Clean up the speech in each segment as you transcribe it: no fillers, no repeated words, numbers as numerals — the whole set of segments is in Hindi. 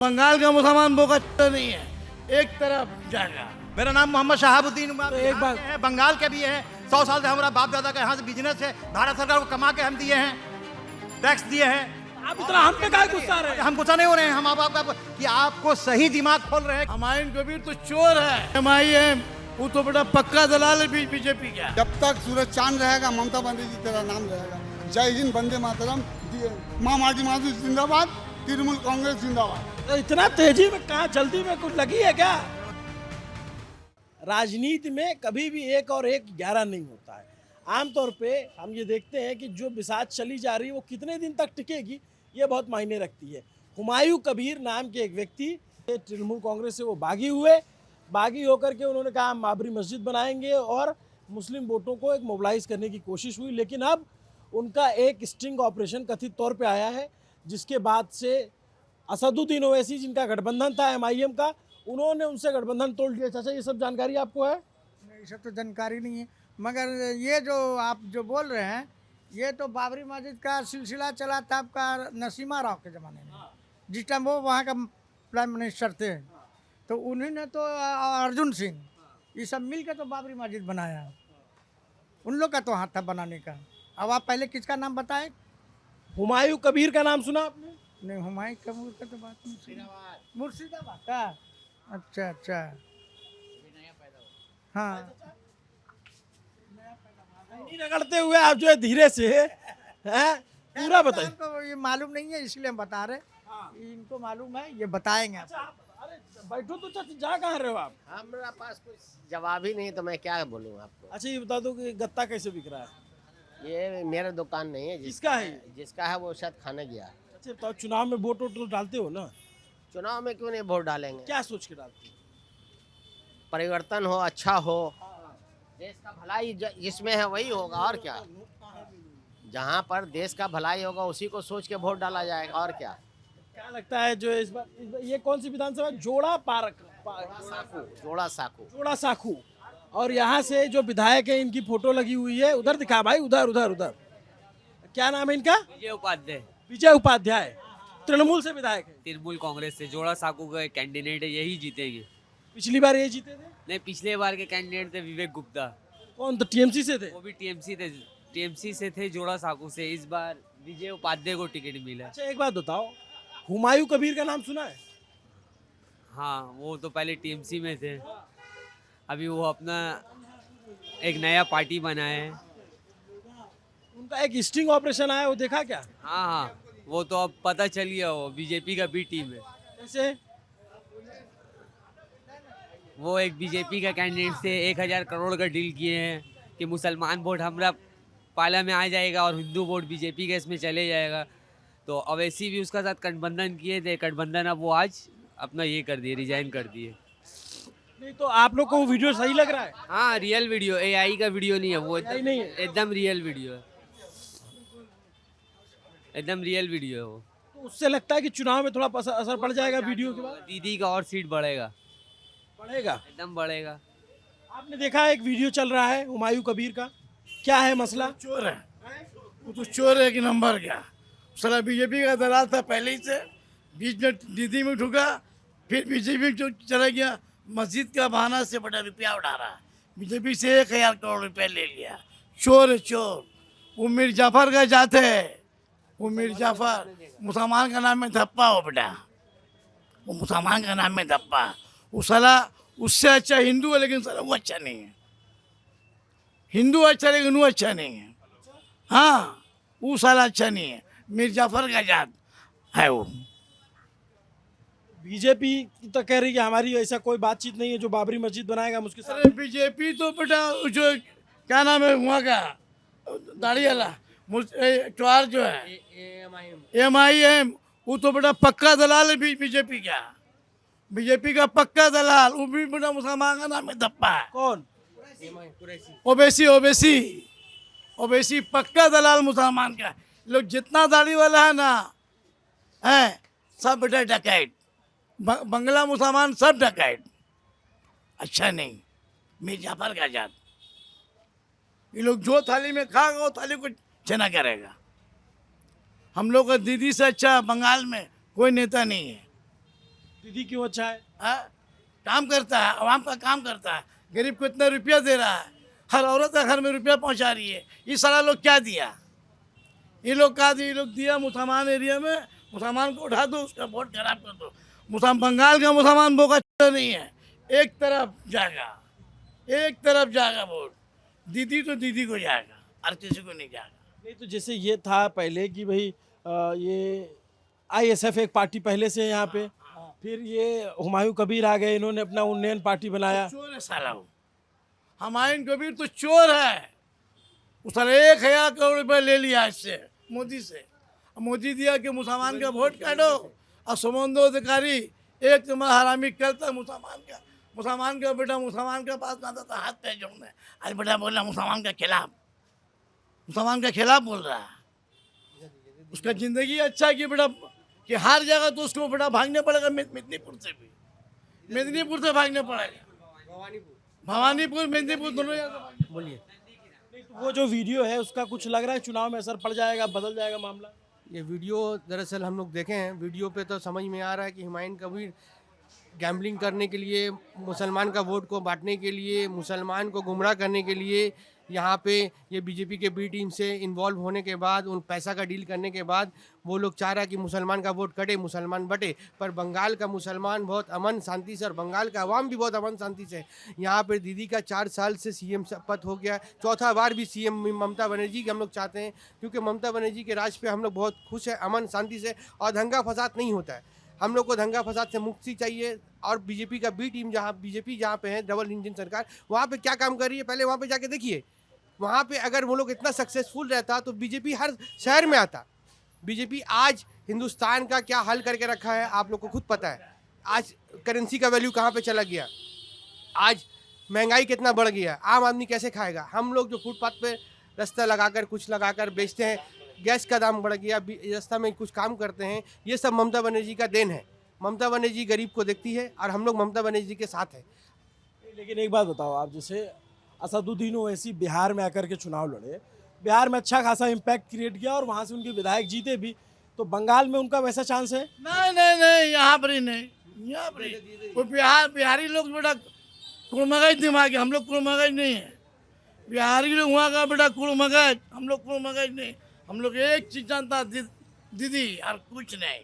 बंगाल का मुसलमान बोका नहीं है, एक तरफ जाएगा। मेरा नाम मोहम्मद शहाबुद्दीन तो एक बात है, बंगाल के भी हैं। 100 साल से हमारा बाप दादा का यहाँ से बिजनेस है। भारत सरकार को कमा के हम दिए हैं, टैक्स दिए हैं। आप इतना हम पे काहे गुस्सा रहे हैं? हम गुस्सा नहीं हो रहे हैं, हम आप कि आपको सही दिमाग खोल रहे हैं। हुमायूं कबीर तो चोर है। MIM वो तो बड़ा पक्का दलाल है बीजेपी का। जब तक सूरज चांद रहेगा ममता बनर्जी तेरा नाम रहेगा। जय हिंद, वंदे मातरम, माँ माटी माधु जिंदाबाद, तृणमूल कांग्रेस जिंदाबाद। तो इतना तेजी में कहा, जल्दी में कुछ लगी है क्या? राजनीति में कभी भी 1 और 1 11 नहीं होता है। आमतौर पे हम ये देखते हैं कि जो बिसात चली जा रही है वो कितने दिन तक टिकेगी, ये बहुत मायने रखती है। हुमायूं कबीर नाम के एक व्यक्ति तृणमूल कांग्रेस से वो बागी होकर के उन्होंने कहा हम बाबरी मस्जिद बनाएंगे और मुस्लिम वोटों को एक मोबिलाइज करने की कोशिश हुई, लेकिन अब उनका एक स्टिंग ऑपरेशन कथित तौर पे आया है, जिसके बाद से असदुद्दीन ओवैसी जिनका गठबंधन था MIM का, उन्होंने उनसे गठबंधन तोड़ दिया। चाचा ये सब जानकारी आपको है? ये सब तो जानकारी नहीं है, मगर ये जो आप जो बोल रहे हैं ये तो बाबरी मस्जिद का सिलसिला चला था आपका नसीमा राव के ज़माने में, जिस टाइम वो वहाँ का प्राइम मिनिस्टर थे। तो उन्हीं ने तो अर्जुन सिंह ये सब मिल के तो बाबरी मस्जिद बनाया। उन लोग का तो हाथ था बनाने का। अब आप पहले किसका नाम बताएं? हुमायूं कबीर का नाम सुना आपने? नहीं, हुमायूं कबीर का तो बात नहीं सुनी। मुर्शिदाबाद का? अच्छा हाँ। नहीं रगड़ते हुए आप जो है धीरे से हैं पूरा बताइए। हमको ये मालूम नहीं है इसलिए हम बता रहे। इनको मालूम है, ये बताएंगे आपको। अरे बैठो तो चाचा, जा कहाँ रहे हो आप? हमारा पास कुछ जवाब ही नहीं तो मैं क्या बोलूँ आपको। अच्छा ये बता दो कि गत्ता कैसे बिक रहा है? ये मेरा दुकान नहीं है। किसका है? जिसका है वो शायद खाने गया। अच्छा तो चुनाव में वोट वोट तो डालते हो ना? चुनाव में क्यों नहीं वोट डालेंगे? क्या सोच के डालते हो? परिवर्तन हो, अच्छा हो, देश का भलाई जिसमें है वही होगा और क्या। जहाँ पर देश का भलाई होगा उसी को सोच के वोट डाला जाएगा और क्या। क्या लगता है जो इस बार ये कौन सी विधानसभा? जोड़ा साखू। और यहाँ से जो विधायक है इनकी फोटो लगी हुई है, उधर दिखा भाई, उधर क्या नाम है इनका? विजय उपाध्याय तृणमूल से विधायक है। तृणमूल कांग्रेस से जोड़ा साकू का कैंडिडेट है, यही जीतेंगे। पिछली बार ये जीते थे? नहीं, पिछले बार के कैंडिडेट थे विवेक गुप्ता। कौन? तो TMC से थे? वो भी टीएमसी से थे, जोड़ा साकू से। इस बार विजय उपाध्याय को टिकट मिला। अच्छा एक बात बताओ, हुमायूं कबीर का नाम सुना है? हाँ, वो तो पहले टीएमसी में थे, अभी वो अपना एक नया पार्टी बनाए हैं। उनका एक स्टिंग ऑपरेशन आया, वो देखा क्या? हाँ, वो तो अब पता चल गया, वो बीजेपी का बी टीम है। कैसे? वो एक बीजेपी का कैंडिडेट से 1000 करोड़ का डील किए हैं कि मुसलमान वोट हमारा पाला में आ जाएगा और हिंदू वोट बीजेपी के इसमें चले जाएगा। तो अवैसी भी उसका साथ गठबंधन किए थे। गठबंधन अब वो आज अपना ये कर दिए, रिजाइन कर दिए। नहीं तो आप लोग को वो वीडियो सही लग रहा है? हाँ, रियल वीडियो, AI का वीडियो नहीं है वो, नहीं है। एकदम रियल वीडियो है, एकदम रियल वीडियो है वो। तो उससे लगता है कि चुनाव में थोड़ा असर पड़ जाएगा वीडियो के बाद? दीदी का और सीट बढ़ेगा, एकदम बढ़ेगा। आपने देखा एक वीडियो चल रहा है हुमायूं कबीर का, क्या है मसला? चोर है वो तो, चोर है कि नंबर क्या। साला बीजेपी का दलाल था पहले ही से, बीच में दीदी में ठुका, फिर बीजेपी चला गया। मस्जिद का बहाना से बड़ा रुपया उठा रहा है। बीजेपी से 1000 करोड़ रुपया ले लिया। चोर है चोर। वो मीर जाफर का जाते है, वो मीर जाफर मुसलमान का नाम में धप्पा हो बेटा, वो मुसलमान का नाम में धप्पा। वो साला उससे अच्छा हिंदू है, लेकिन साला वो अच्छा नहीं है। हिंदू अच्छा लेकिन वो अच्छा नहीं है। हाँ, वो साला अच्छा नहीं है, मीर जाफर का जात है वो। बीजेपी तो कह रही है हमारी ऐसा कोई बातचीत नहीं है, जो बाबरी मस्जिद बनाएगा मुझके साथ। अरे बीजेपी तो बेटा जो क्या नाम है वहाँ का दाढ़ी वाला ट्वार जो है MIM, वो तो बेटा पक्का दलाल है बीजेपी का। बीजेपी का पक्का दलाल, वो भी बेटा मुसलमान का नाम है धप्पा है। कौन? ओबीसी पक्का दलाल मुसलमान का। लोग जितना दाढ़ी वाला है ना है, सब बेटा डकैत, बंगला मुसलमान सब डकैत। अच्छा नहीं, मीर जाफर का जात। ये लोग जो थाली में खाएगा वो थाली को छेना करेगा। हम लोग का दीदी से अच्छा बंगाल में कोई नेता नहीं है। दीदी क्यों अच्छा है? हाँ? काम करता है, आवाम का काम करता है, गरीब को इतना रुपया दे रहा है, हर औरत का घर में रुपया पहुंचा रही है। ये सारा लोग क्या दिया? ये लोग क्या दिए? ये लोग दिया मुसलमान एरिया में, मुसलमान को उठा दो, उसका वोट खराब कर दो। मुसलमान बंगाल का मुसलमान वो का नहीं है, एक तरफ जाएगा वोट। दीदी तो दीदी को जाएगा, और किसी को नहीं जाएगा। नहीं तो जैसे ये था पहले कि भाई ये आईएसएफ एक पार्टी पहले से है यहाँ पे, फिर ये हुमायूं कबीर आ गए, इन्होंने अपना उन्नयन पार्टी बनाया। चोर है साला वो, हुमायूं कबीर तो चोर है। उसने 1,000 करोड़ रुपए ले लिया इससे, मोदी से। मोदी दिया कि मुसलमान का वोट काटो, और सुमंदो अधिकारी एक नंबर हरामी करता मुसलमान का बेटा मुसलमान के पास जाता था हाथ पैर जोड़ने, आज बेटा बोला मुसलमान के खिलाफ बोल रहा है। उसका जिंदगी अच्छा है कि बेटा कि हर जगह तो उसको बेटा भागने पड़ेगा, मेदिनीपुर से भागने पड़ेगा, भवानीपुर मेदिनीपुर दोनों जगह। बोलिए। नहीं तो वो जो वीडियो है उसका कुछ लग रहा है चुनाव में असर पड़ जाएगा, बदल जाएगा मामला? ये वीडियो दरअसल हम लोग देखे हैं, वीडियो पे तो समझ में आ रहा है कि हुमायूं कबीर गैम्बलिंग करने के लिए, मुसलमान का वोट को बांटने के लिए, मुसलमान को गुमराह करने के लिए यहाँ पे ये बीजेपी के बी टीम से इन्वॉल्व होने के बाद, उन पैसा का डील करने के बाद वो लोग चाह रहा है कि मुसलमान का वोट कटे, मुसलमान बटे। पर बंगाल का मुसलमान बहुत अमन शांति से, और बंगाल का अवाम भी बहुत अमन शांति से। यहाँ पर दीदी का 4 साल से सीएम शपथ हो गया, चौथा बार भी सीएम ममता बनर्जी की हम लोग चाहते हैं, क्योंकि ममता बनर्जी के राज पे हम लोग बहुत खुश हैं, अमन शांति से, और दंगा फसाद नहीं होता है। हम लोग को दंगा फसाद से मुक्ति चाहिए। और बीजेपी का बी टीम बीजेपी जहाँ पे है, डबल इंजन सरकार, वहाँ पे क्या काम कर रही है पहले वहाँ पे जाके देखिए। वहाँ पे अगर वो लोग इतना सक्सेसफुल रहता तो बीजेपी हर शहर में आता। बीजेपी आज हिंदुस्तान का क्या हल करके रखा है आप लोग को खुद पता है। आज करेंसी का वैल्यू कहाँ पे चला गया, आज महंगाई कितना बढ़ गया, आम आदमी कैसे खाएगा। हम लोग जो फुटपाथ पे रास्ता लगाकर कुछ लगाकर बेचते हैं, गैस का दाम बढ़ गया, रास्ता में कुछ काम करते हैं, ये सब ममता बनर्जी का देन है। ममता बनर्जी गरीब को देखती है और हम लोग ममता बनर्जी के साथ हैं। लेकिन एक बात बताओ आप, जैसे असदुद्दीन ओवैसी बिहार में आकर के चुनाव लड़े, बिहार में अच्छा खासा इम्पैक्ट क्रिएट किया और वहाँ से उनके विधायक जीते भी, तो बंगाल में उनका वैसा चांस है? नहीं, यहाँ पर ही नहीं, यहाँ पर ही। वो बिहारी लोग बेटा कुड़मगज दिमाग है, हम लोग कुड़मगज नहीं है। बिहारी लोग वहाँ का बेटा कुड़मगज, हम लोग कुड़मगज नहीं। हम लोग एक चीज जानता, दीदी और कुछ नहीं।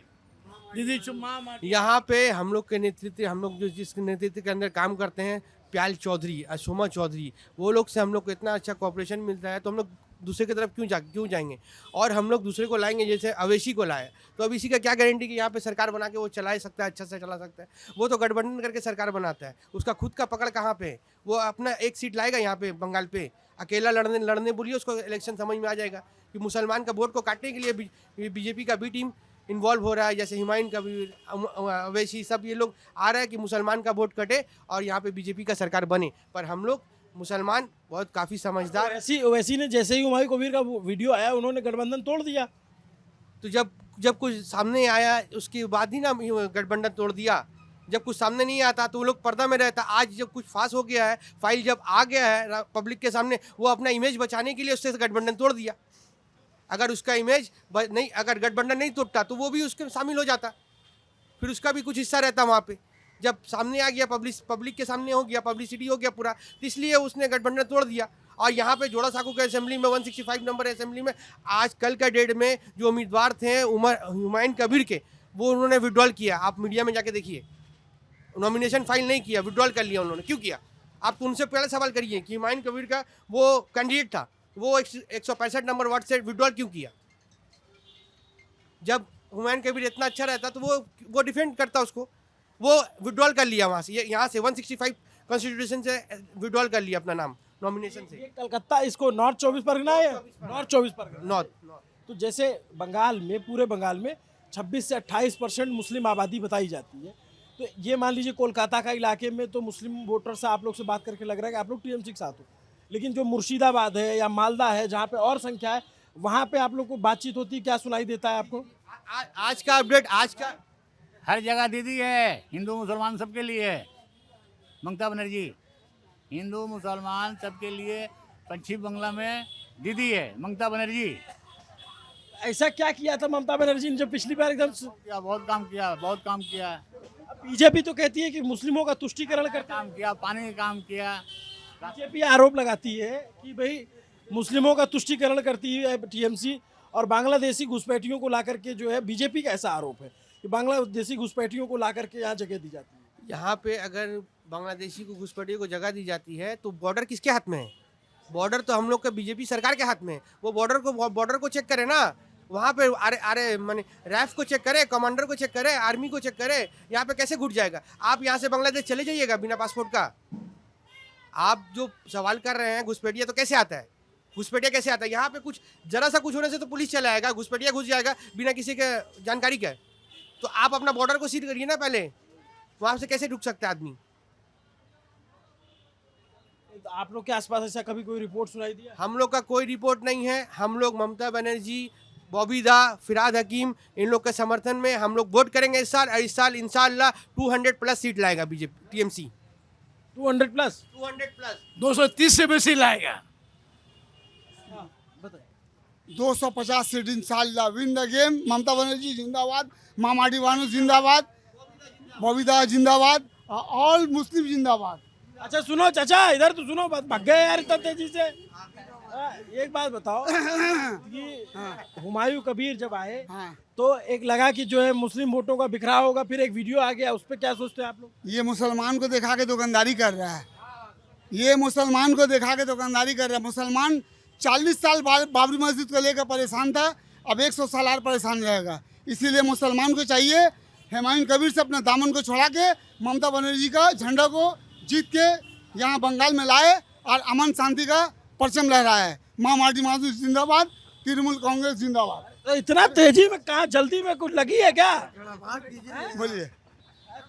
दीदी चुम्मा यहाँ पे हम लोग के नेतृत्व, हम लोग जो जिस नेतृत्व के अंदर काम करते हैं, प्याल चौधरी, अशोमा चौधरी, वो लोग से हम लोग को इतना अच्छा कोऑपरेशन मिलता है, तो हम लोग दूसरे की तरफ क्यों जाएंगे। और हम लोग दूसरे को लाएंगे, जैसे अवैसी को लाए, तो अवैसी का क्या गारंटी कि यहाँ पे सरकार बना के वो चला सकता है, अच्छा से चला सकता है। वो तो गठबंधन करके सरकार बनाता है, उसका खुद का पकड़ कहाँ पे है। वो अपना एक सीट लाएगा यहाँ पे बंगाल पे, अकेला लड़ने बोलिए उसको, इलेक्शन समझ में आ जाएगा कि मुसलमान का वोट को काटने के लिए बीजेपी का बी टीम इन्वॉल्व हो रहा है। जैसे हुमायूं कबीर, अवैसी, सब ये लोग आ रहा है कि मुसलमान का वोट कटे और यहाँ पे बीजेपी का सरकार बने। पर हम लोग मुसलमान बहुत काफ़ी समझदार। ओवैसी ने जैसे ही हुमायूं कबीर का वीडियो आया, उन्होंने गठबंधन तोड़ दिया। तो जब कुछ सामने आया उसके बाद ही ना गठबंधन तोड़ दिया। जब कुछ सामने नहीं आता तो वो लोग पर्दा में रहता। आज जब कुछ फांस हो गया है, फाइल जब आ गया है पब्लिक के सामने, वो अपना इमेज बचाने के लिए उससे गठबंधन तोड़ दिया। अगर उसका इमेज नहीं, अगर गठबंधन नहीं टूटता तो वो भी उसके शामिल हो जाता, फिर उसका भी कुछ हिस्सा रहता वहाँ पे। जब सामने आ गया, पब्लिक के सामने हो गया, पब्लिसिटी हो गया पूरा, तो इसलिए उसने गठबंधन तोड़ दिया। और यहाँ पे जोड़ा साकू के असेंबली में 165 नंबर असेंबली में आज कल का डेट में जो उम्मीदवार थे हुमायूं कबीर के, वो उन्होंने विड्रॉल किया। आप मीडिया में जाके देखिए, नॉमिनेशन फाइल नहीं किया, विड्रॉल कर लिया उन्होंने। क्यों किया? आप तो उनसे पहले सवाल करिए कि हुमायूं कबीर का वो कैंडिडेट था, वो 165 नंबर वार्ड से विड्रॉल क्यों किया? जब हुमायूं कबीर इतना अच्छा रहता तो वो डिफेंड करता उसको, वो विड्रॉल कर लिया वहाँ से, यहाँ से 165 कॉन्स्टिट्यूशन से विड्रॉल कर लिया अपना नाम नॉमिनेशन से। कलकत्ता इसको नॉर्थ 24 परगना है, नॉर्थ 24 परगना नॉर्थ। तो जैसे बंगाल में, पूरे बंगाल में 26 से 28% मुस्लिम आबादी बताई जाती है। तो ये मान लीजिए कोलकाता का इलाके में तो मुस्लिम वोटर से आप लोग से बात करके लग रहा है कि आप लोग टीएमसी के साथ हो, लेकिन जो मुर्शिदाबाद है या मालदा है जहाँ पे और संख्या है, वहाँ पे आप लोग को बातचीत होती है, क्या सुनाई देता है आपको? आज का अपडेट, आज का हर जगह दीदी है, हिंदू मुसलमान सबके लिए है ममता बनर्जी। हिंदू मुसलमान सबके लिए पश्चिम बंगला में दीदी है ममता बनर्जी। ऐसा क्या किया था ममता बनर्जी ने जो पिछली बार एकदम बहुत काम किया, बहुत काम किया। अब बीजेपी तो कहती है कि मुस्लिमों का तुष्टीकरण करता है। काम किया, पानी का काम किया। बीजेपी आरोप लगाती है कि भाई मुस्लिमों का तुष्टीकरण करती है टीएमसी, और बांग्लादेशी घुसपैठियों को ला करके जो है, बीजेपी का ऐसा आरोप है कि बांग्लादेशी घुसपैठियों को ला करके यहाँ जगह दी जाती है। यहाँ पे अगर बांग्लादेशी को घुसपैठियों को जगह दी जाती है तो बॉर्डर किसके हाथ में है? बॉर्डर तो हम लोग का बीजेपी सरकार के हाथ में है। वो बॉर्डर को चेक करे ना, वहाँ पे अरे माने रैफ को चेक करे, कमांडर को चेक करे, आर्मी को चेक करे। यहाँ पे कैसे घुस जाएगा? आप यहाँ से बांग्लादेश चले जाइएगा बिना पासपोर्ट का। आप जो सवाल कर रहे हैं घुसपैठिया तो कैसे आता है? घुसपैठिया कैसे आता है? यहाँ पे कुछ जरा सा कुछ होने से तो पुलिस चला आएगा, घुसपैठिया घुस जाएगा बिना किसी के जानकारी के। तो आप अपना बॉर्डर को सील करिए ना पहले, वहाँ से कैसे रुक सकता है आदमी? तो आप लोग के आसपास ऐसा कभी कोई रिपोर्ट सुनाई दिया? हम लोग का कोई रिपोर्ट नहीं है। हम लोग ममता बनर्जी, बॉबी दा, फिराद हकीम, इन लोग के समर्थन में हम लोग वोट करेंगे इस साल। और इस साल इंशाल्लाह 200+ सीट लाएगा बीजेपी टीएमसी। 200+? 200+। 230 से बेसी लाएगा। 250 सीट इंशाल्लाह। Win the game. Mamata Banerjee जिंदाबाद, मामाटी वानू जिंदाबाद, बबीता जिंदाबाद, ऑल मुस्लिम जिंदाबाद। अच्छा सुनो चाचा, इधर तो सुनो, बात भाग गए यार इतना तेजी से। एक बात बताओ कि हुमायूं कबीर जब आए तो एक लगा कि जो है मुस्लिम वोटों का बिखराव होगा, फिर एक वीडियो आ गया, उस पर क्या सोचते हैं आप लोग? ये मुसलमान को दिखा के दुकानदारी कर रहा है। ये मुसलमान को दिखा के दुकानदारी कर रहा है। मुसलमान 40 साल बाबरी मस्जिद को लेकर परेशान था, अब 100 साल और परेशान रहेगा। इसीलिए मुसलमान को चाहिए हुमायूं कबीर से अपना दामन को छोड़ा के ममता बनर्जी का झंडा को जीत के यहाँ बंगाल में लाए और अमन शांति का परचम लहराए। माँ माटी माधु जिंदाबाद, तृणमूल कांग्रेस जिंदाबाद। तो इतना तेजी में कहाँ, जल्दी में कुछ लगी है क्या? बोलिए,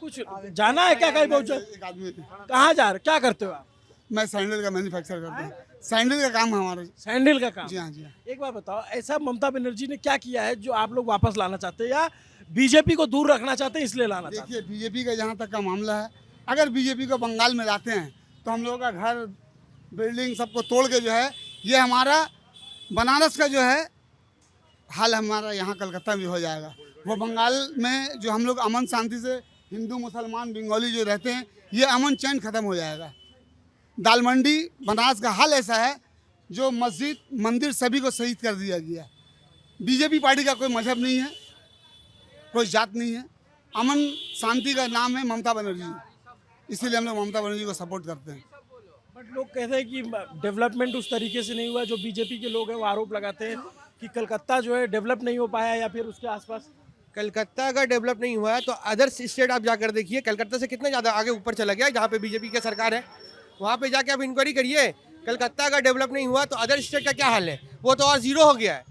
कुछ जाना है क्या कहीं पहुँचे? एक आदमी, कहाँ जा रहे, क्या करते हो आप? मैं सैंडल का मैन्युफैक्चर करता हूँ। सैंडल का काम है हमारा। सैंडल का काम? जी हाँ, जी हाँ। एक बात बताओ, ऐसा ममता बनर्जी ने क्या किया है जो आप लोग वापस लाना चाहते हैं, या बीजेपी को दूर रखना चाहते हैं इसलिए लाना चाहते हैं? देखिए, बीजेपी का जहाँ तक का मामला है, अगर बीजेपी को बंगाल में लाते हैं तो हम लोगों का घर बिल्डिंग सबको तोड़ के जो है, ये हमारा बनारस का जो है हाल हमारा यहाँ कलकत्ता में हो जाएगा। वो बंगाल में जो हम लोग अमन शांति से हिंदू मुसलमान बंगाली जो रहते हैं, ये अमन चैन खत्म हो जाएगा। दाल मंडी बनारस का हाल ऐसा है जो मस्जिद मंदिर सभी को शहीद कर दिया गया। बीजेपी पार्टी का कोई मजहब नहीं है, कोई जात नहीं है। अमन शांति का नाम है ममता बनर्जी, इसीलिए हम लोग ममता बनर्जी को सपोर्ट करते हैं। बट लोग कहते हैं कि डेवलपमेंट उस तरीके से नहीं हुआ। जो बीजेपी के लोग हैं वो आरोप लगाते हैं कि कलकत्ता जो है डेवलप नहीं हो पाया, या फिर उसके आसपास। कलकत्ता अगर डेवलप नहीं हुआ है तो अदर स्टेट आप जाकर देखिए, कलकत्ता से कितना ज़्यादा आगे ऊपर चला गया। जहाँ पे बीजेपी की सरकार है वहाँ पे जाके आप इंक्वायरी करिए। कलकत्ता अगर डेवलप नहीं हुआ तो अदर स्टेट का क्या हाल है? वो तो और जीरो हो गया है,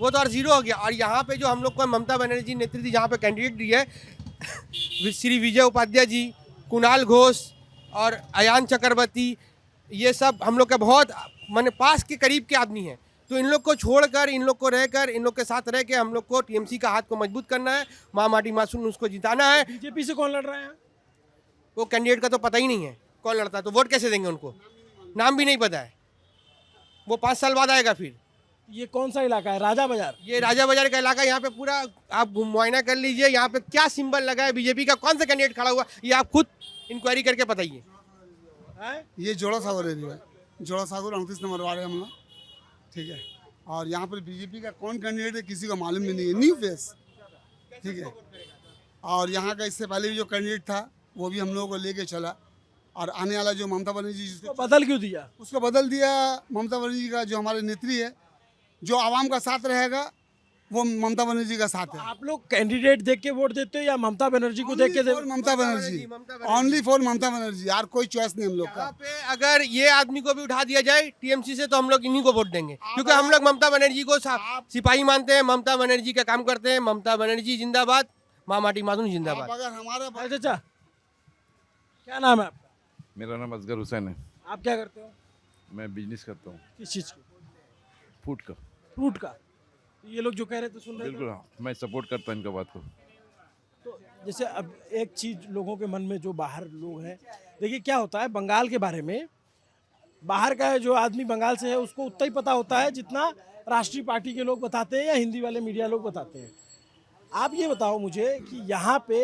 वो तो और जीरो हो गया। और यहाँ पे जो हम लोग को ममता बनर्जी नेतृत्व जहाँ पे कैंडिडेट दी है, श्री विजय उपाध्याय जी, कुणाल घोष और अयान चक्रवर्ती, ये सब हम लोग का बहुत माने पास के करीब के आदमी हैं। तो इन लोग को छोड़कर, इन लोग को रहकर, इन लोग के साथ रह के हम लोग को टीएमसी का हाथ को मजबूत करना है। माँ माटी मासूम उसको जिताना है। बीजेपी से कौन लड़ रहा है? वो कैंडिडेट का तो पता ही नहीं है कौन लड़ता है, तो वोट कैसे देंगे उनको? नाम भी नहीं पता है। वो 5 साल बाद आएगा फिर। ये कौन सा इलाका है? राजा बाजार? ये राजा बाजार का इलाका। यहाँ पे पूरा आप मुआयना कर लीजिए, यहाँ पे क्या सिंबल लगा है बीजेपी का, कौन सा कैंडिडेट खड़ा हुआ, ये आप खुद इंक्वायरी करके बताइए। ये जोड़ा सागर एरिया है, जोड़ा सागर 29 नंबर वाले हम लोग, ठीक है। और यहाँ पर बीजेपी का कौन कैंडिडेट है किसी को मालूम भी नहीं है, न्यू फेस, ठीक है। और यहाँ का इससे पहले भी जो कैंडिडेट था वो भी हम लोगों को लेके चला। और आने वाला जो ममता बनर्जी तो बदल क्यों दिया? उसको बदल दिया। ममता बनर्जी का जो हमारे नेत्री है, जो आवाम का साथ रहेगा वो ममता बनर्जी का साथ है। आप लोग कैंडिडेट देख के वोट देते हो या ममता बनर्जी को देख के? ममता बनर्जी, ओनली फॉर ममता बनर्जी, यार कोई चॉइस नहीं हम लोग का। पे अगर ये आदमी को भी उठा दिया जाए टीएमसी से तो हम लोग इन्हीं को वोट देंगे, क्योंकि हम लोग ममता बनर्जी को सिपाही मानते हैं, ममता बनर्जी का काम करते हैं। ममता बनर्जी जिंदाबाद, माँ माटी मासूम जिंदाबाद। अगर हमारा चाचा क्या नाम है आपका? मेरा नाम असगर हुसैन है। आप क्या करते हो? मैं बिजनेस करता हूँ। किस चीज़ की? फूड का। फ्रूट का? ये लोग जो कह रहे थे सुन रहे थे? बिल्कुल हाँ, मैं सपोर्ट करता हूँ इनका बात को। तो जैसे अब एक चीज़ लोगों के मन में, जो बाहर लोग हैं, देखिए क्या होता है बंगाल के बारे में, बाहर का जो आदमी बंगाल से है उसको उतना ही पता होता है जितना राष्ट्रीय पार्टी के लोग बताते हैं या हिंदी वाले मीडिया लोग बताते हैं। आप ये बताओ मुझे कि यहाँ पे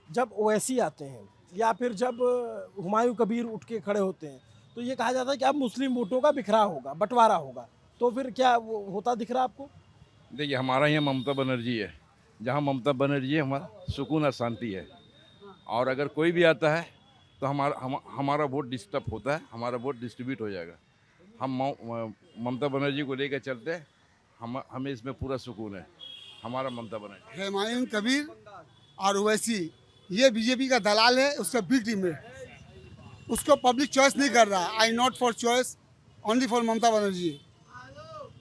जब ओवैसी आते हैं या फिर जब हुमायूं कबीर उठ के खड़े होते हैं तो ये कहा जाता है कि अब मुस्लिम वोटों का बिखराव होगा, बंटवारा होगा, तो फिर क्या वो होता दिख रहा आपको? देखिए हमारा यहाँ ममता बनर्जी है, जहाँ ममता बनर्जी है हमारा सुकून और शांति है। और अगर कोई भी आता है तो हमारा वोट डिस्टर्ब होता है, हमारा वोट डिस्ट्रीब्यूट हो जाएगा। हम ममता बनर्जी को लेकर चलते हैं, हमें इसमें पूरा सुकून है। हमारा ममता बनर्जी, हुमायूं कबीर और ओवैसी ये बीजेपी का दलाल है, उसका बिग टीम है, उसको पब्लिक चॉइस नहीं कर रहा। I not for choice, only for Mamata Banerjee.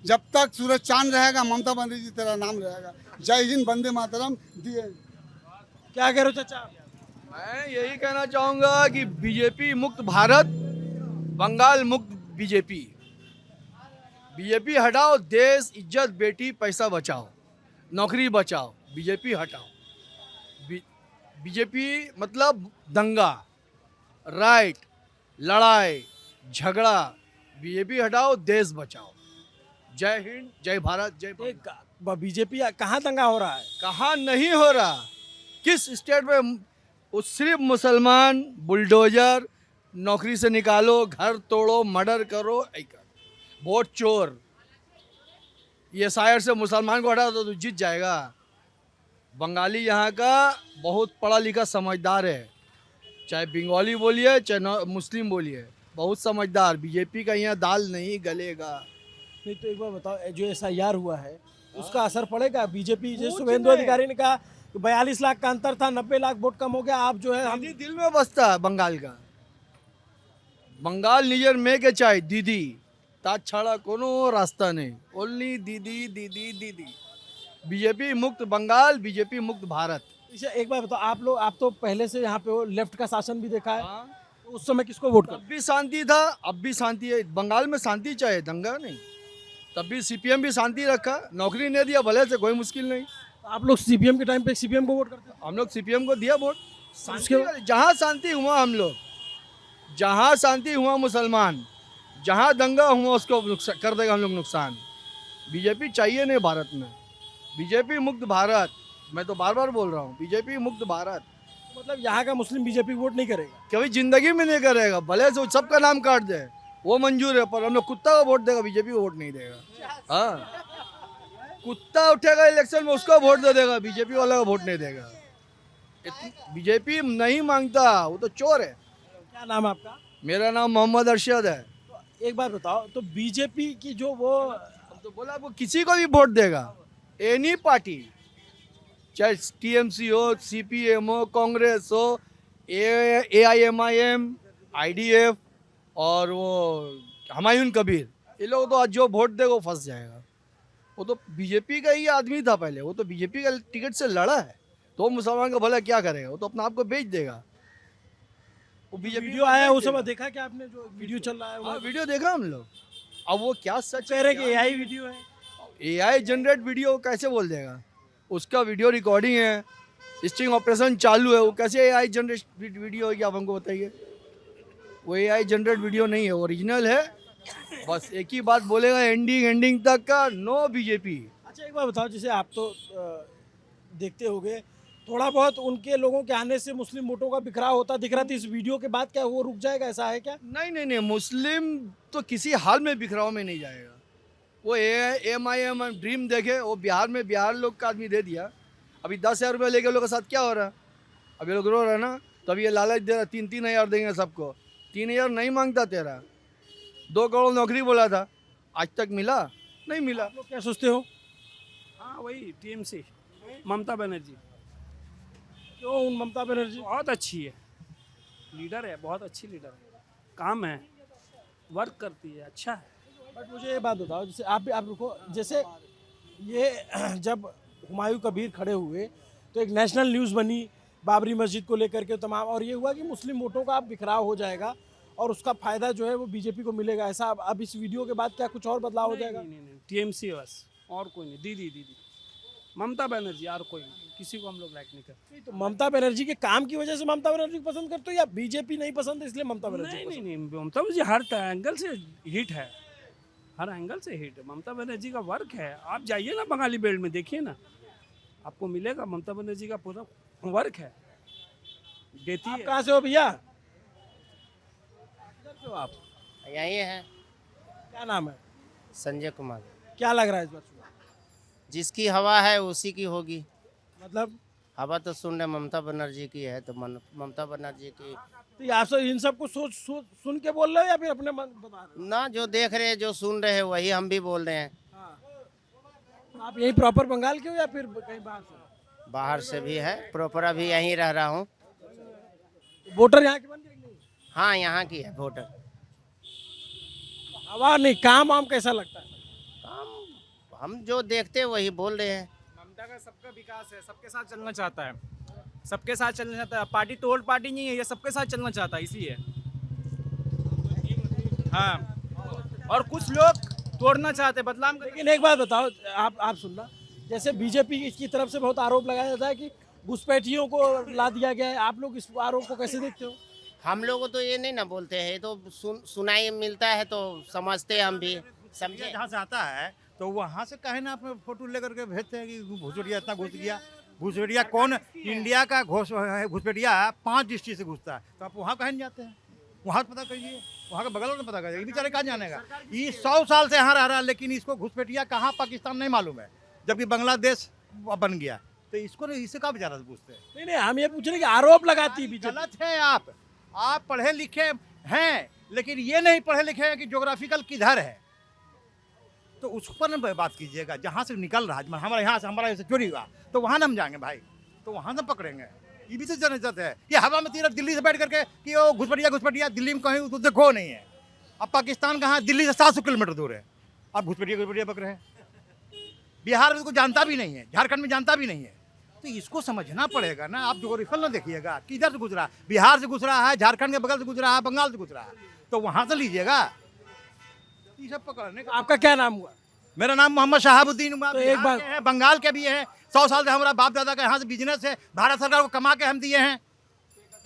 जब तक सूरज चांद रहेगा ममता बनर्जी तेरा नाम रहेगा। जय हिंद, वंदे मातरम। दिए क्या कह रहे हो चाचा? मैं यही कहना चाहूँगा कि बीजेपी मुक्त भारत, बंगाल मुक्त बीजेपी। बीजेपी हटाओ, देश, इज्जत, बेटी, पैसा बचाओ, नौकरी बचाओ, बीजेपी हटाओ। बीजेपी मतलब दंगा, राइट, लड़ाई, झगड़ा। बीजेपी हटाओ, देश बचाओ। जय हिंद, जय भारत, जय बंगाल। बीजेपी कहाँ दंगा हो रहा है? कहाँ नहीं हो रहा? किस स्टेट में? सिर्फ मुसलमान, बुलडोजर, नौकरी से निकालो, घर तोड़ो, मर्डर करो, वोट चोर। ये शायर से मुसलमान को हटा दो तो जीत जाएगा। बंगाली यहाँ का बहुत पढ़ा लिखा समझदार है, चाहे बंगाली बोलिए चाहे मुस्लिम बोलिए, बहुत समझदार। बीजेपी का यहाँ दाल नहीं गलेगा। नहीं तो एक बार बताओ, जो SIR हुआ है उसका असर पड़ेगा? बीजेपी जैसे शुभेंदु अधिकारी ने कहा 42 लाख का अंतर था, 90 लाख वोट कम हो गया, आप जो है हम दिल में बसता है बंगाल का। बंगाल निजर में के चाहे दीदी ता छाड़ा कोनो रास्ता नहीं, ओनली दीदी दीदी दीदी। बीजेपी मुक्त बंगाल, बीजेपी मुक्त भारत। एक बार बताओ, आप तो पहले से यहाँ पे हो, लेफ्ट का शासन भी देखा है, तो उस समय किसको वोट कर? तब भी शांति था, अब भी शांति है। बंगाल में शांति चाहिए, दंगा नहीं। तब भी CPM भी शांति रखा, नौकरी नहीं दिया, भले से कोई मुश्किल नहीं। आप लोग CPM के टाइम पे CPM को वोट करते हैं? हम लोग CPM को दिया वोट। जहाँ शांति हुआ हम लोग, जहाँ शांति हुआ मुसलमान, जहाँ दंगा हुआ उसको कर देगा हम लोग नुकसान। बीजेपी चाहिए नहीं भारत में। बीजेपी मुक्त भारत, मैं तो बार बार बोल रहा हूँ, बीजेपी मुक्त भारत। मतलब यहाँ का मुस्लिम बीजेपी वोट नहीं करेगा? कभी जिंदगी में नहीं करेगा, भले से सबका नाम काट दे, वो मंजूर है, पर हम लोग कुत्ता का वोट देगा, बीजेपी वोट नहीं देगा। हाँ, कुत्ता उठेगा इलेक्शन में उसको वोट दे देगा, बीजेपी वाला का वोट नहीं देगा। बीजेपी नहीं मांगता, वो तो चोर है। क्या नाम है आपका? मेरा नाम मोहम्मद अरशद है। तो एक बात बताओ, तो बीजेपी की जो वो तो बोला वो किसी को भी वोट देगा, एनी पार्टी, चाहे TMC हो, CPM हो, कांग्रेस हो, AIMIM, IDF और वो हुमायूं कबीर, ये लोग तो आज जो वोट देगा वो फंस जाएगा। वो तो बीजेपी का ही आदमी था पहले, वो तो बीजेपी का टिकट से लड़ा है, तो मुसलमान का भला क्या करेगा? वो तो अपना आप को बेच देगा। वो बीजेपी वीडियो आया उस समय देखा क्या आपने? जो वीडियो चल रहा है वो वीडियो देखा हम लोग। अब वो क्या सच कह रहे कि AI वीडियो है? AI जनरेट वीडियो कैसे बोल देगा? उसका वीडियो रिकॉर्डिंग है, स्टिंग ऑपरेशन चालू है, वो कैसे AI जनरेट वीडियो है? क्या आप हमको बताइए। वो AI जनरेट वीडियो नहीं है, ओरिजिनल है। बस एक ही बात बोलेगा, एंडिंग तक का नो बीजेपी। अच्छा एक बार बताओ, जैसे आप तो देखते होंगे, थोड़ा बहुत उनके लोगों के आने से मुस्लिम वोटों का बिखराव होता दिख रहा था, इस वीडियो के बाद क्या वो रुक जाएगा, ऐसा है क्या? नहीं, मुस्लिम तो किसी हाल में बिखराव में नहीं जाएगा। वो AIMIM ड्रीम देखे, वो बिहार लोग का आदमी दे दिया। अभी 10,000 रुपये लेके लोग के साथ क्या हो रहा है? अब ये लोग रो रहे हैं ना, तो अभी ये लालच दे रहा, 3-3 हज़ार देंगे सबको। 3 हज़ार नहीं मांगता तेरा, 2 करोड़ नौकरी बोला था, आज तक मिला नहीं मिला। आप लोग क्या सोचते हो? हाँ वही TMC, ममता बनर्जी। क्यों ममता बनर्जी? बहुत अच्छी है, लीडर है, बहुत अच्छी लीडर है, काम है, वर्क करती है, अच्छा है। बट मुझे ये बात बताओ, जैसे आप रुको, जैसे ये जब हुमायूं कबीर खड़े हुए तो एक नेशनल न्यूज़ बनी बाबरी मस्जिद को लेकर के तमाम, और ये हुआ कि मुस्लिम वोटों का अब बिखराव हो जाएगा और उसका फ़ायदा जो है वो बीजेपी को मिलेगा, ऐसा अब इस वीडियो के बाद क्या कुछ और बदलाव हो जाएगा? नहीं, TMC बस, और कोई नहीं। दीदी ममता बनर्जी, और कोई नहीं, किसी को हम लोग लाइक नहीं करते। तो ममता बनर्जी के काम की वजह से ममता बनर्जी को पसंद करते हो, या बीजेपी नहीं पसंद है इसलिए ममता बनर्जी? नहीं, ममता बनर्जी हर एंगल से हिट है, हर एंगल से हिट है। ममता बनर्जी का वर्क है, आप जाइए ना बंगाली बेल्ट में, देखिए ना, आपको मिलेगा। ममता बनर्जी का पूरा वर्क है, देती आप है। कहाँ से हो भैया? किधर से हो आप? यही है क्या नाम है? संजय कुमार। क्या लग रहा है इस बार चुनाव? जिसकी हवा है उसी की होगी। मतलब हवा तो सुन रहे ममता बनर्जी की है, तो ममता बनर्जी की तो ये आप सब इन सबको सुन के बोल रहे हो या फिर अपने मन बता रहे हो? ना, जो देख रहे हैं जो सुन रहे हैं वही हम भी बोल रहे हैं। आप यही प्रॉपर बंगाल के हो या फिर कहीं बाहर से? बाहर से भी है, प्रॉपर अभी यहीं रह रहा हूँ। वोटर यहाँ के बन गए कि नहीं? हाँ, यहाँ की है वोटर। हवा नहीं, काम वाम कैसा लगता है? काम हम जो देखते हैं वही बोल रहे हैं। ममता का सबका विकास है, सबके साथ चलना चाहता है, सबके साथ चलना चाहता है। पार्टी तोड़ पार्टी नहीं है, ये सबके साथ चलना चाहता है, इसलिए। हाँ, और कुछ लोग तोड़ना चाहते हैं, बदलाव। लेकिन एक बात बताओ, आप सुनना, जैसे बीजेपी की तरफ से बहुत आरोप लगाया जाता है कि घुसपैठियों को ला दिया गया है, आप लोग इस आरोप को कैसे देखते हो? हम लोग को तो ये नहीं ना बोलते हैं, ये तो सुनाई मिलता है तो समझते हैं हम भी, समझे। जहाँ से आता है तो वहाँ से कहे ना अपने फोटो लेकर के भेजते हैं कि घुसपैठिया इतना घुस गया। घुसपैठिया कौन? इंडिया का घुसपैठिया 5 डिस्ट्रिक्ट से घुसता है, तो आप वहाँ कहे नहीं जाते हैं? वहाँ पता करिए, वहाँ का बगल में पता करिए, बेचारे कहाँ जानेगा? ये 100 साल से यहाँ रह रहा है, लेकिन इसको घुसपैठिया कहाँ पाकिस्तान नहीं मालूम है, जबकि बांग्लादेश बन गया। तो इसको इससे कहाँ बेचारा पूछते हैं? नहीं नहीं, हम ये पूछ रहे हैं कि आरोप लगाती है बीजेपी। गलत है। आप पढ़े लिखे हैं, लेकिन ये नहीं पढ़े लिखे हैं कि ज्योग्राफिकल किधर है, तो उस पर न बात कीजिएगा। जहाँ से निकल रहा है, हमारे यहाँ से चोरी हुआ तो वहाँ हम जाएंगे भाई, तो वहाँ हम पकड़ेंगे। ये भी तो जानते हैं ये हवा में तीर दिल्ली से बैठ करके कि वो घुसपैठिया दिल्ली में कहीं तो देखो नहीं है। अब पाकिस्तान कहाँ? दिल्ली से 700 किलोमीटर दूर है, और घुसपैठिया पकड़े हैं। बिहार में तो जानता भी नहीं है, झारखंड में जानता भी नहीं है, तो इसको समझना पड़ेगा ना। आप ज्योग्राफिकल ना देखिएगा किधर से गुजरा, बिहार से गुजरा है, झारखंड के बगल से गुजरा है, बंगाल से गुजरा है, तो वहाँ से लीजिएगा। ये सब पकड़ने का। आपका क्या नाम हुआ? मेरा नाम मोहम्मद शहाबुद्दीन हुआ। तो एक बात है, बंगाल के भी है। 100 साल से हमारा बाप दादा का यहाँ से बिजनेस है, भारत सरकार को कमा के हम दिए हैं,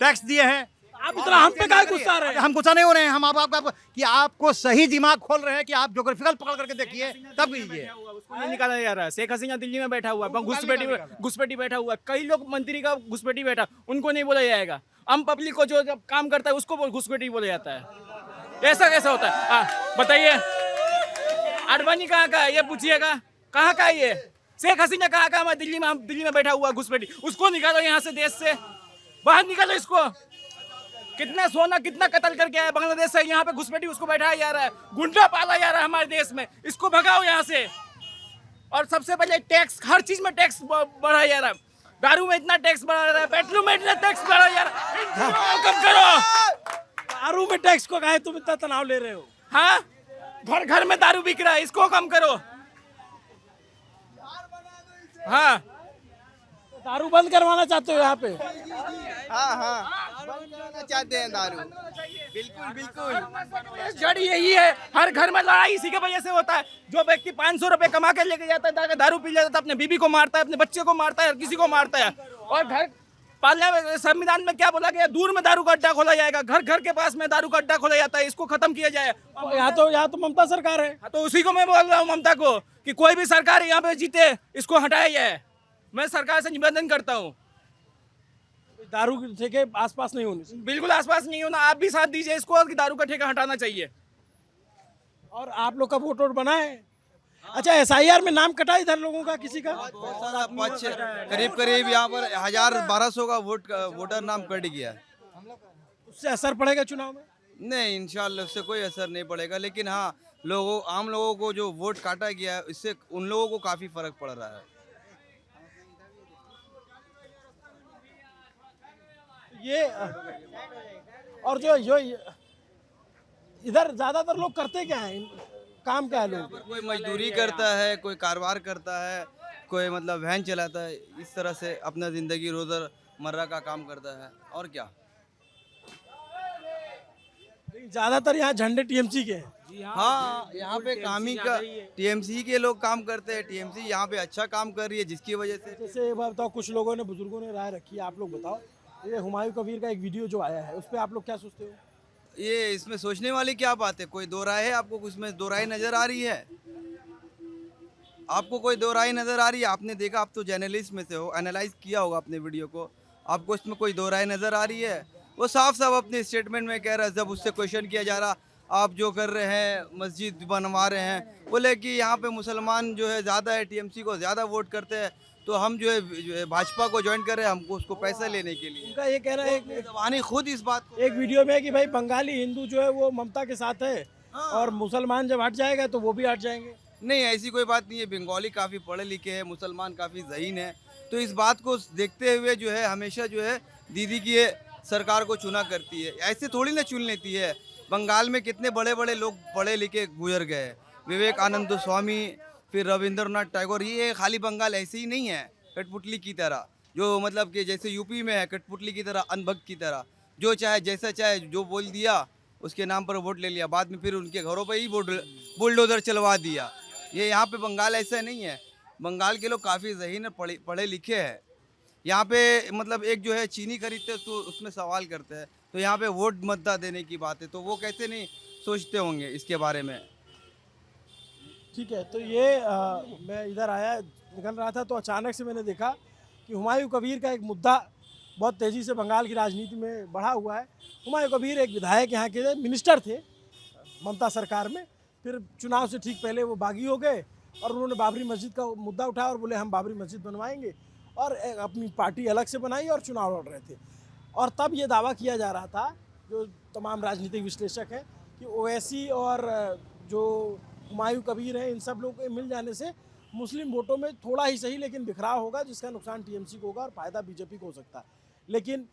टैक्स दिए हैं। आप इतना हम पे क्या गुस्सा रहे हैं? हम गुस्सा नहीं हो रहे हैं, हम आप कि आपको सही दिमाग खोल रहे हैं कि आप ज्योग्राफिकल पकड़ करके देखिए तब कीजिए। उसको नहीं निकाला जा रहा है। शेख हसीना दिल्ली में बैठा हुआ है, घुसपैठी बैठा हुआ है, कई लोग मंत्री का घुसपैठी बैठा, उनको नहीं बोला जाएगा। आम पब्लिक को जो जब काम करता है उसको घुसपैठी बोला जाता है। ऐसा कैसा होता है? बताइए, आडवाणी कहाँ का है ये पूछिएगा, कहाँ का है ये? शेख हसीना कहाँ का? हमारे दिल्ली में बैठा हुआ घुसपैठी, उसको निकालो यहाँ से, देश से बाहर निकालो इसको। कितना सोना कितना कत्ल करके आया बांग्लादेश से, यहाँ पे घुसपैठी उसको बैठाया जा रहा है, गुंडा पाला जा रहा है हमारे देश में, इसको भगाओ यहाँ से। और सबसे पहले टैक्स, हर चीज में टैक्स बढ़ाया जा रहा है। दारू में इतना टैक्स बढ़ा रहा है, पेट्रोल में इतना टैक्स बढ़ाया जा रहा है। कम करो। दारू में टैक्स को काहे तुम इतना तनाव ले रहे हो? हाँ, घर घर में दारू बिक रहा है, इसको कम करो। हाँ, दारू बंद करवाना चाहते हो यहाँ पे? हाँ बंद करना चाहते हैं दारू। बिल्कुल जड़ यही है, हर घर में लड़ाई इसी के वजह से होता है। जो व्यक्ति 500 रुपए कमा के लेके जाता है, दारू पी लेता है, अपने बीबी को मारता है, अपने बच्चे को मारता है, हर किसी को मारता है। और घर पालने में संविधान में क्या बोला गया? दूर में दारू का अड्डा खोला जाएगा, घर घर के पास में दारू का अड्डा खोला जाता है, इसको खत्म किया जाए। यहाँ तो ममता सरकार है। तो उसी को मैं बोल रहा हूँ ममता को कि कोई भी सरकार यहाँ पे जीते, इसको हटाया जाए। मैं सरकार से निवेदन करता हूँ, दारू के ठेके आसपास नहीं होने चाहिए। बिल्कुल आसपास नहीं होना। आप भी साथ दीजिए इसको कि दारू का ठेका हटाना चाहिए। और आप लोग का वोट बना है? अच्छा, SIR में नाम कटा इधर लोगों का, किसी का? करीब यहाँ पर 1000-1200 का वोटर नाम कट गया है। उससे असर पड़ेगा चुनाव में? नहीं, इंशाल्लाह उससे कोई असर नहीं पड़ेगा, लेकिन हाँ, आम लोगों को जो वोट काटा गया है, इससे उन लोगों को काफी फर्क पड़ रहा है। ये और जो इधर ज्यादातर लोग करते क्या है, काम क्या है लोग? कोई मजदूरी करता है, कोई कारोबार करता है, कोई मतलब वैन चलाता है, इस तरह से अपना जिंदगी रोजमर्रा का काम करता है। और क्या, ज्यादातर यहाँ झंडे TMC के हैं। हाँ, यहाँ पे काम ही का TMC के लोग काम करते हैं। TMC यहाँ पे अच्छा काम कर रही है, जिसकी वजह से। जैसे ये बताओ, कुछ लोगों ने, बुजुर्गों ने राय रखी है, आप लोग बताओ। ये हुमायूं कबीर का एक वीडियो जो आया है, उस पर आप लोग क्या सोचते हो? ये इसमें सोचने वाली क्या बात है? कोई दो राय है? आपको उसमें दो राय नजर आ रही है? आपको कोई दो राय नजर आ रही है? आपने देखा, आप तो जर्नलिस्ट में से हो, एनालाइज किया होगा अपने वीडियो को, आपको इसमें कोई दो राय नज़र आ रही है? वो साफ साफ अपने स्टेटमेंट में कह रहा है, जब उससे क्वेश्चन किया जा रहा आप जो कर रहे हैं मस्जिद बनवा रहे हैं, बोले कि यहाँ पे मुसलमान जो है ज़्यादा है, टीएमसी को ज़्यादा वोट करते हैं, तो हम जो है भाजपा को ज्वाइन कर रहे हैं, हमको उसको पैसा लेने के लिए। उनका ये कहना है जबानी खुद इस बात को एक वीडियो में कि भाई बंगाली हिंदू जो है वो ममता के साथ है और मुसलमान जब हट जाएगा तो वो भी हट जाएंगे। नहीं, ऐसी कोई बात नहीं है। बंगाली काफ़ी पढ़े लिखे हैं, मुसलमान काफ़ी ज़हीन है, तो इस बात को देखते हुए जो है हमेशा जो है दीदी की ये सरकार को चुना करती है। ऐसे थोड़ी ना चुन लेती है। बंगाल में कितने बड़े बड़े लोग पढ़े लिखे गुजर गए, विवेकानंद स्वामी, फिर रविंद्रनाथ टैगोर। ये खाली बंगाल ऐसे ही नहीं है कठपुतली की तरह, जो मतलब कि जैसे यूपी में है कठपुतली की तरह, अनभक्त की तरह, जो चाहे जैसा चाहे जो बोल दिया उसके नाम पर वोट ले लिया, बाद में फिर उनके घरों पर ही बुलडोजर चलवा दिया। ये यहाँ पे बंगाल ऐसा नहीं है। बंगाल के लोग काफ़ी ज़हीन पढ़े लिखे हैं। यहाँ पे मतलब एक जो है चीनी खरीदते तो उसमें सवाल करते हैं, तो यहाँ पे वोट मतदा देने की बात है, तो वो कैसे नहीं सोचते होंगे इसके बारे में। ठीक है, तो ये मैं इधर आया निकल रहा था तो अचानक से मैंने देखा कि हुमायूं कबीर का एक मुद्दा बहुत तेज़ी से बंगाल की राजनीति में बढ़ा हुआ है। हुमायूं कबीर एक विधायक यहाँ के मिनिस्टर थे ममता सरकार में, फिर चुनाव से ठीक पहले वो बागी हो गए और उन्होंने बाबरी मस्जिद का मुद्दा उठाया और बोले हम बाबरी मस्जिद बनवाएंगे, और अपनी पार्टी अलग से बनाई और चुनाव लड़ रहे थे। और तब ये दावा किया जा रहा था, जो तमाम राजनीतिक विश्लेषक हैं, कि ओवैसी और जो हुमायूं कबीर हैं इन सब लोगों के मिल जाने से मुस्लिम वोटों में थोड़ा ही सही लेकिन बिखराव होगा, जिसका नुकसान टीएमसी को होगा और फ़ायदा बीजेपी को हो सकता है। लेकिन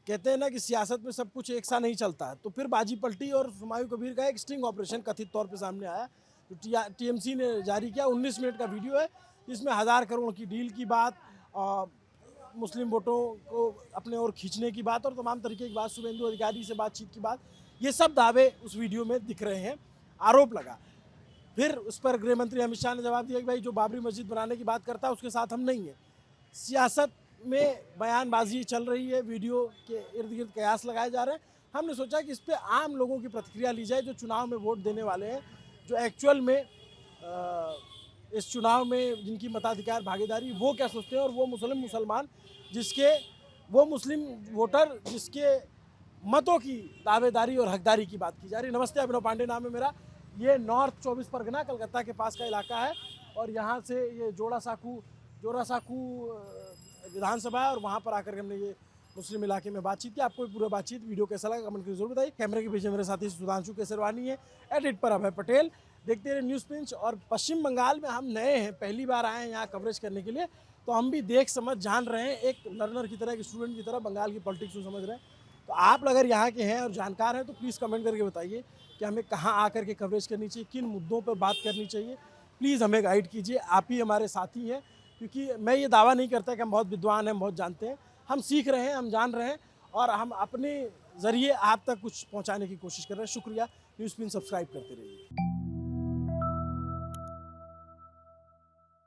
कहते हैं ना कि सियासत में सब कुछ एक सा नहीं चलता है, तो फिर बाजी पलटी और हुमायूं कबीर का एक स्टिंग ऑपरेशन कथित तौर पे सामने आया, जो टीएमसी ने जारी किया। 19 मिनट का वीडियो है जिसमें 1000 करोड़ की डील की बात, मुस्लिम वोटों को अपने ओर खींचने की बात और तमाम तरीके की बात, शुभेंदु अधिकारी से बातचीत की बात, ये सब दावे उस वीडियो में दिख रहे हैं। आरोप लगा, फिर उस पर गृह मंत्री अमित शाह ने जवाब दिया कि भाई जो बाबरी मस्जिद बनाने की बात करता है उसके साथ हम नहीं हैं। सियासत में बयानबाजी चल रही है, वीडियो के इर्द गिर्द कयास लगाए जा रहे हैं। हमने सोचा कि इस पर आम लोगों की प्रतिक्रिया ली जाए, जो चुनाव में वोट देने वाले हैं, जो एक्चुअल में इस चुनाव में जिनकी मताधिकार भागीदारी, वो क्या सोचते हैं, और वो मुसलमान वो मुस्लिम वोटर जिसके मतों की दावेदारी और हकदारी की बात की जा रही है। नमस्ते, अभिनव पांडे नाम है मेरा। ये नॉर्थ 24 परगना कलकत्ता के पास का इलाका है और यहाँ से ये जोरासाकू विधानसभा है और वहाँ पर आकर के हमने ये मुस्लिम इलाके में बातचीत की। आपको पूरा बातचीत वीडियो कैसा लगा कमेंट करके जरूर बताइए। कैमरे के पीछे मेरे साथी सुधांशु केसरवानी है, एडिट पर अभय पटेल। देखते रहे न्यूज़ पिंच। और पश्चिम बंगाल में हम नए हैं, पहली बार आए हैं यहाँ कवरेज करने के लिए, तो हम भी देख समझ जान रहे हैं, एक लर्नर की तरह, एक स्टूडेंट की तरह बंगाल की पॉलिटिक्स को समझ रहे हैं। तो आप अगर यहाँ के हैं और जानकार हैं तो प्लीज़ कमेंट करके बताइए कि हमें कहाँ आकर के कवरेज करनी चाहिए, किन मुद्दों पर बात करनी चाहिए। प्लीज़ हमें गाइड कीजिए, आप ही हमारे साथी हैं। क्योंकि मैं ये दावा नहीं करता कि हम बहुत विद्वान हैं, बहुत जानते हैं। हम सीख रहे हैं, हम जान रहे हैं और हम अपने ज़रिए आप तक कुछ पहुँचाने की कोशिश कर रहे हैं। शुक्रिया। न्यूज़ पिन सब्सक्राइब करते रहिए।